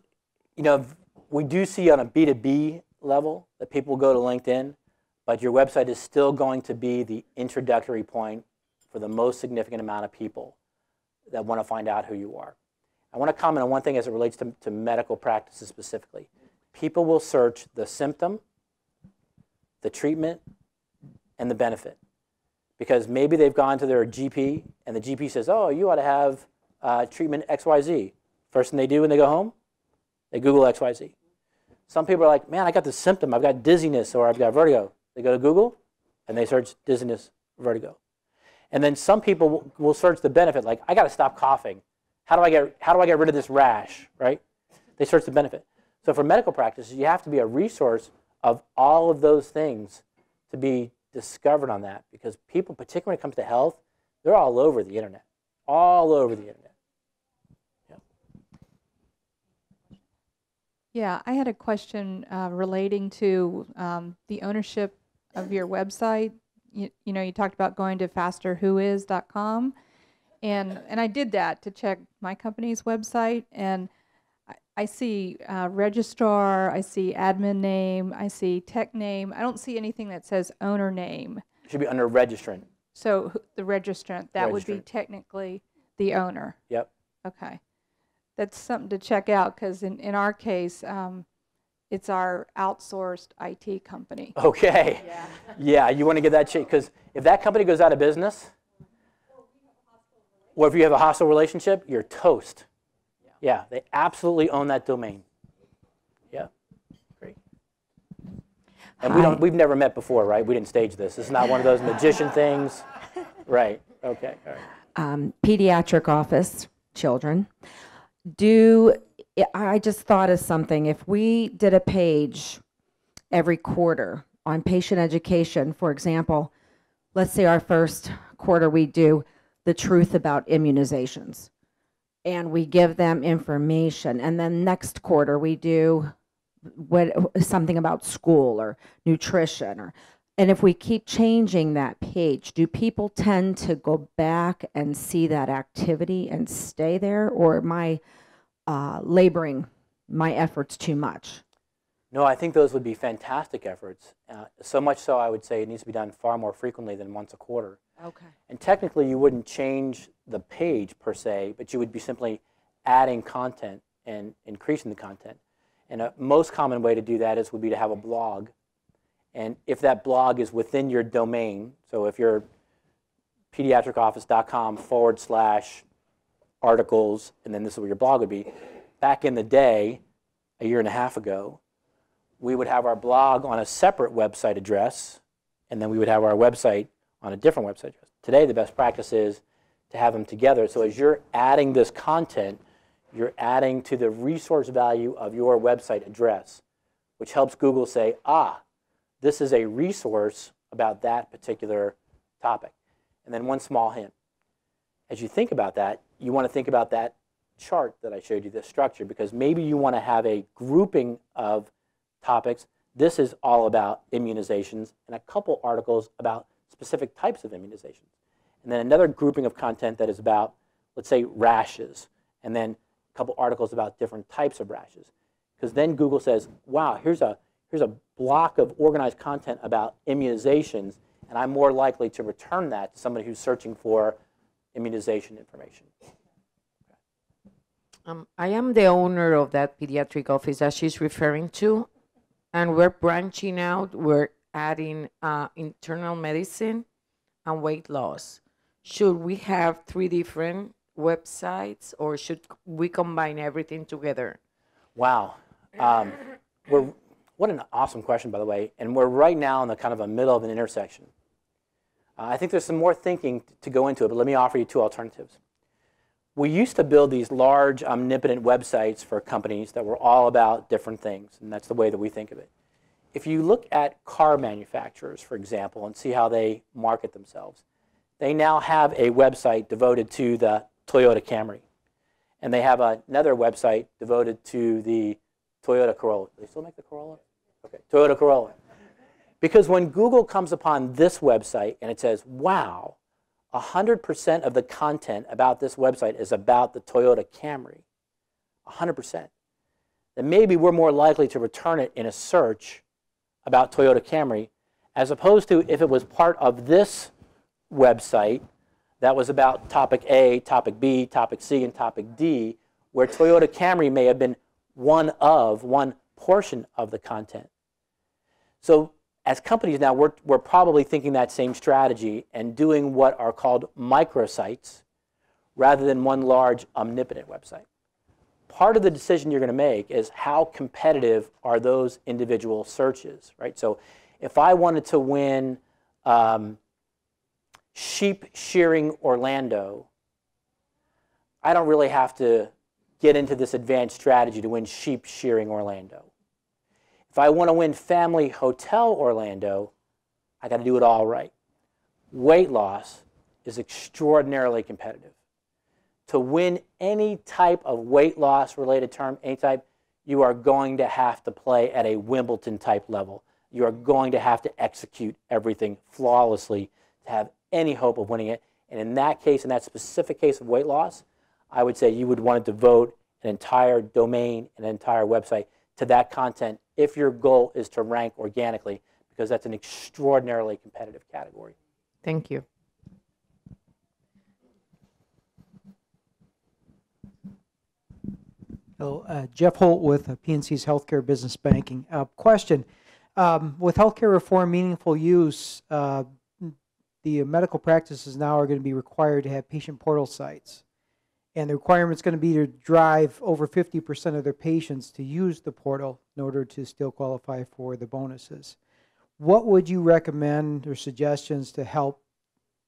[SPEAKER 2] know, we do see on a B2B level that people go to LinkedIn, but your website is still going to be the introductory point for the most significant amount of people that want to find out who you are. I want to comment on one thing as it relates to medical practices specifically. People will search the symptom, the treatment, and the benefit. Because maybe they've gone to their GP, and the GP says, oh, you ought to have treatment XYZ. First thing they do when they go home, they Google XYZ. Some people are like, man, I got this symptom. I've got dizziness or I've got vertigo. They go to Google, and they search dizziness, vertigo. And then some people will search the benefit, like, I got to stop coughing. How do I get rid of this rash, right? They search the benefit. So for medical practices, you have to be a resource of all of those things to be discovered on that, because people, particularly when it comes to health, they're all over the internet, all over the internet. Yeah,
[SPEAKER 4] yeah, I had a question relating to the ownership of your website. You know, you talked about going to fasterwhois.com, and I did that to check my company's website, and I see registrar, I see admin name, I see tech name. I don't see anything that says owner name.
[SPEAKER 2] it should be under registrant.
[SPEAKER 4] So the registrant, that would be technically the owner.
[SPEAKER 2] Yep.
[SPEAKER 4] Okay. That's something to check out, because in our case, it's our outsourced IT company.
[SPEAKER 2] Okay.
[SPEAKER 4] Yeah.
[SPEAKER 2] Yeah, you want to get that checked, because if that company goes out of business, or if you have a hostile relationship, you're toast. Yeah, they absolutely own that domain. Yeah, great. And we've never met before, right? We didn't stage this. This is not one of those magician things. Right, okay, all right.
[SPEAKER 5] Pediatric office, children. I just thought of something. If we did a page every quarter on patient education, for example, let's say our first quarter we do the truth about immunizations, and we give them information, and then next quarter we do something about school or nutrition, and if we keep changing that page, do people tend to go back and see that activity and stay there, or am I laboring my efforts too much?
[SPEAKER 2] No, I think those would be fantastic efforts. So much so, I would say it needs to be done far more frequently than once a quarter.
[SPEAKER 5] Okay.
[SPEAKER 2] And technically, you wouldn't change the page per se, but you would be simply adding content and increasing the content. And a most common way to do that would be to have a blog. And if that blog is within your domain, so if you're pediatricoffice.com/articles, and then this is where your blog would be, back in the day, a year and a half ago, we would have our blog on a separate website address, and then we would have our website on a different website address. Today, the best practice is to have them together. So as you're adding this content, you're adding to the resource value of your website address, which helps Google say, ah, this is a resource about that particular topic. And then one small hint. As you think about that, you want to think about that chart that I showed you, this structure, because maybe you want to have a grouping of topics. This is all about immunizations, and a couple articles about specific types of immunizations. And then another grouping of content that is about, let's say, rashes, and then a couple articles about different types of rashes. Because then Google says, wow, here's a block of organized content about immunizations, and I'm more likely to return that to somebody who's searching for immunization information.
[SPEAKER 6] I am the owner of that pediatric office that she's referring to, and we're branching out. We're adding internal medicine and weight loss. Should we have 3 different websites, or should we combine everything together?
[SPEAKER 2] Wow. What an awesome question, by the way. And we're right now in the kind of a middle of an intersection. I think there's some more thinking to go into it, but let me offer you two alternatives. We used to build these large, omnipotent websites for companies that were all about different things, and that's the way that we think of it. If you look at car manufacturers, for example, and see how they market themselves, they now have a website devoted to the Toyota Camry. And they have another website devoted to the Toyota Corolla. Do they still make the Corolla? Okay, Toyota Corolla. Because when Google comes upon this website and it says, wow, 100% of the content about this website is about the Toyota Camry, 100%, then maybe we're more likely to return it in a search about Toyota Camry, as opposed to if it was part of this website that was about topic A, topic B, topic C, and topic D, where Toyota Camry may have been one portion of the content. So as companies now, we're probably thinking that same strategy and doing what are called microsites rather than one large omnipotent website. Part of the decision you're going to make is how competitive are those individual searches, right? So if I wanted to win sheep shearing Orlando, I don't really have to get into this advanced strategy to win sheep shearing Orlando. If I want to win family hotel Orlando, I got to do it all right. Weight loss is extraordinarily competitive. To win any type of weight loss related term, any type, you are going to have to play at a Wimbledon type level. You are going to have to execute everything flawlessly to have any hope of winning it. And in that case, in that specific case of weight loss, I would say you would want to devote an entire domain, an entire website to that content if your goal is to rank organically, because that's an extraordinarily competitive category.
[SPEAKER 6] Thank you.
[SPEAKER 7] Hello, Jeff Holt with PNC's Healthcare Business Banking. Question, with healthcare reform meaningful use, the medical practices now are going to be required to have patient portal sites. And the requirement is going to be to drive over 50% of their patients to use the portal in order to still qualify for the bonuses. What would you recommend or suggestions to help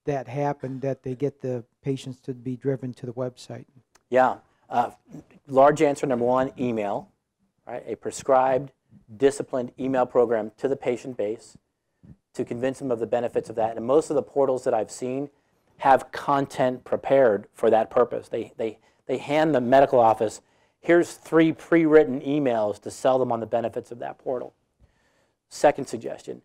[SPEAKER 7] that happen, that they get the patients to be driven to the website?
[SPEAKER 2] Yeah. Large answer number one, email. Right? A prescribed, disciplined email program to the patient base to convince them of the benefits of that. And most of the portals that I've seen have content prepared for that purpose. They hand the medical office, here's 3 pre-written emails to sell them on the benefits of that portal. Second suggestion,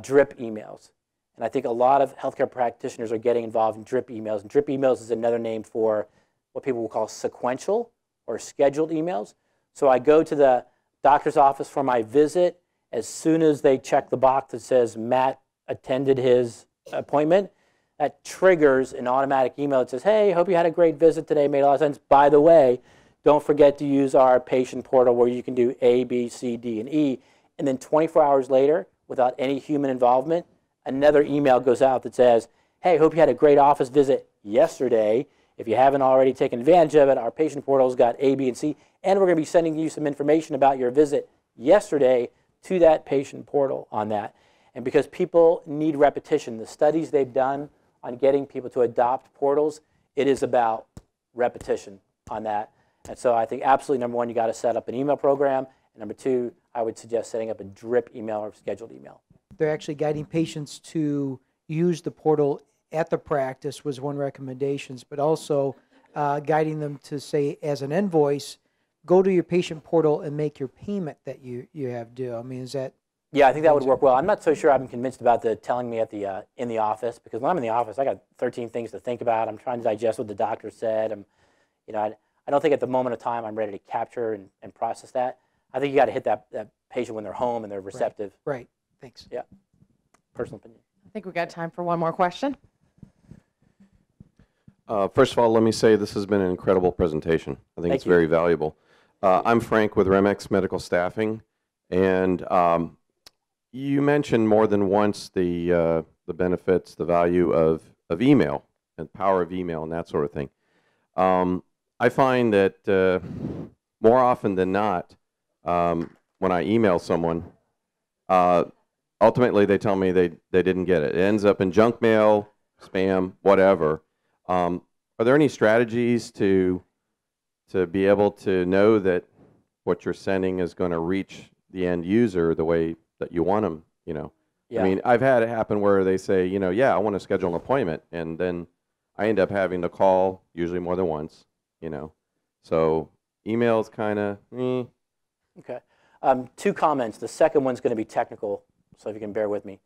[SPEAKER 2] drip emails. And I think a lot of healthcare practitioners are getting involved in drip emails. And drip emails is another name for what people will call sequential or scheduled emails. So I go to the doctor's office for my visit. As soon as they check the box that says Matt attended his appointment, that triggers an automatic email that says, hey, hope you had a great visit today, made a lot of sense. By the way, don't forget to use our patient portal where you can do A, B, C, D, and E. And then 24 hours later, without any human involvement, another email goes out that says, hey, hope you had a great office visit yesterday. If you haven't already taken advantage of it, our patient portal's got A, B, and C. And we're going to be sending you some information about your visit yesterday to that patient portal on that. And because people need repetition, the studies they've done on getting people to adopt portals, it is about repetition on that. And so I think absolutely number one, you got to set up an email program. And number two, I would suggest setting up a drip email or scheduled email.
[SPEAKER 7] They're actually guiding patients to use the portal at the practice was one recommendations, but also guiding them to say as an invoice, go to your patient portal and make your payment that you have due. I mean, is that?
[SPEAKER 2] Yeah, I think that would work well. I'm not so sure I'm convinced about the telling me at the in the office, because when I'm in the office, I got 13 things to think about. I'm trying to digest what the doctor said. I don't think at the moment of time I'm ready to capture and process that. I think you got to hit that patient when they're home and they're receptive.
[SPEAKER 7] Right. Thanks.
[SPEAKER 2] Yeah. Personal opinion.
[SPEAKER 1] I think we've got time for one more question.
[SPEAKER 8] First of all, let me say this has been an incredible presentation. I think it's very valuable. I'm Frank with Remex Medical Staffing, and you mentioned more than once the benefits, the value of email and power of email and that sort of thing. I find that more often than not, when I email someone, ultimately they tell me they didn't get it. It ends up in junk mail, spam, whatever. Are there any strategies to be able to know that what you're sending is going to reach the end user the way that you want them, you know?
[SPEAKER 2] Yeah.
[SPEAKER 8] I mean, I've had it happen where they say, you know, yeah, I want to schedule an appointment, and then I end up having to call, usually more than once, you know. So email's kind of,
[SPEAKER 2] Okay. 2 comments. The second one's going to be technical, so if you can bear with me.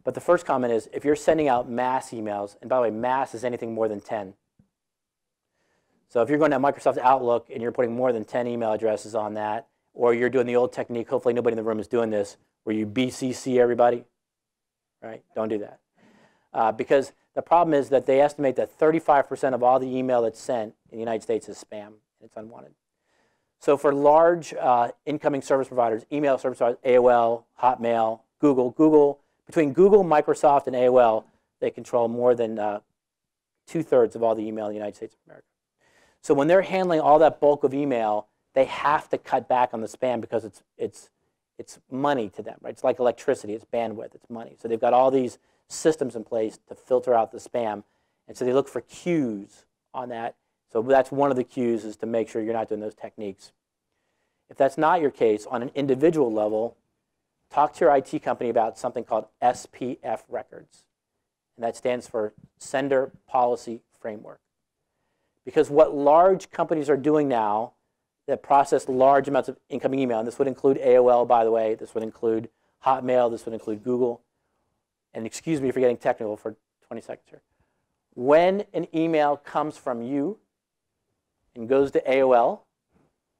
[SPEAKER 2] But the first comment is, if you're sending out mass emails, and by the way, mass is anything more than 10. So if you're going to Microsoft Outlook and you're putting more than 10 email addresses on that, or you're doing the old technique, hopefully nobody in the room is doing this, where you BCC everybody, right? Don't do that. Because the problem is that they estimate that 35% of all the email that's sent in the United States is spam, and it's unwanted. So for large incoming service providers, email service providers, AOL, Hotmail, Google, between Google, Microsoft, and AOL, they control more than 2/3 of all the email in the United States of America. So when they're handling all that bulk of email, they have to cut back on the spam because it's money to them, right? It's like electricity, it's bandwidth, it's money. So they've got all these systems in place to filter out the spam, and so they look for cues on that. So that's one of the cues, is to make sure you're not doing those techniques. If that's not your case, on an individual level, talk to your IT company about something called SPF records, and that stands for Sender Policy Framework. Because what large companies are doing now that process large amounts of incoming email, and this would include AOL, by the way, this would include Hotmail, this would include Google, and excuse me for getting technical for 20 seconds here. When an email comes from you and goes to AOL,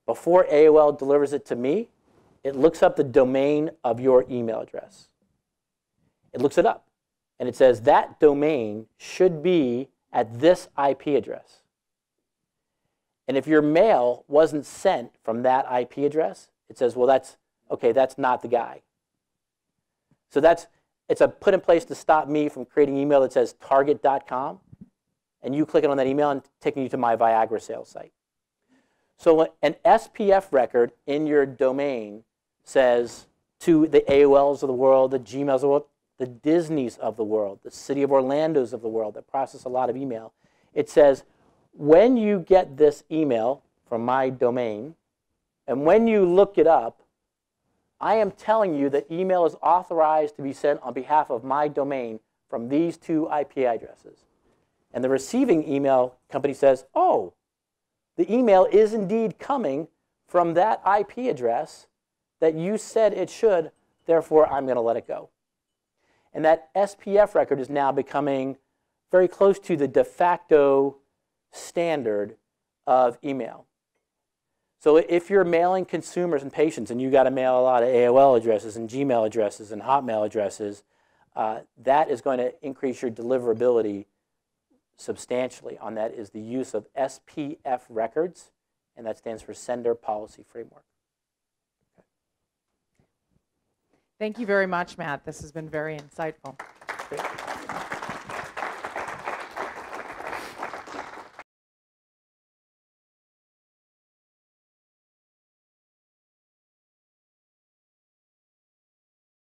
[SPEAKER 2] before AOL delivers it to me, it looks up the domain of your email address. It looks it up, and it says that domain should be at this IP address. And if your mail wasn't sent from that IP address, it says, well, that's not the guy. So it's a put in place to stop me from creating email that says target.com, and you clicking on that email and taking you to my Viagra sales site. So an SPF record in your domain says to the AOLs of the world, the Gmails of the world, the Disneys of the world, the City of Orlando's of the world that process a lot of email, it says, when you get this email from my domain, and when you look it up, I am telling you that email is authorized to be sent on behalf of my domain from these 2 IP addresses. And the receiving email company says, oh, the email is indeed coming from that IP address that you said it should, therefore I'm going to let it go. And that SPF record is now becoming very close to the de facto standard of email. So if you're mailing consumers and patients, and you got to mail a lot of AOL addresses and Gmail addresses and Hotmail addresses, that is going to increase your deliverability substantially. On that is the use of SPF records, and that stands for Sender Policy Framework. Okay.
[SPEAKER 1] Thank you very much, Matt. This has been very insightful.
[SPEAKER 2] Great.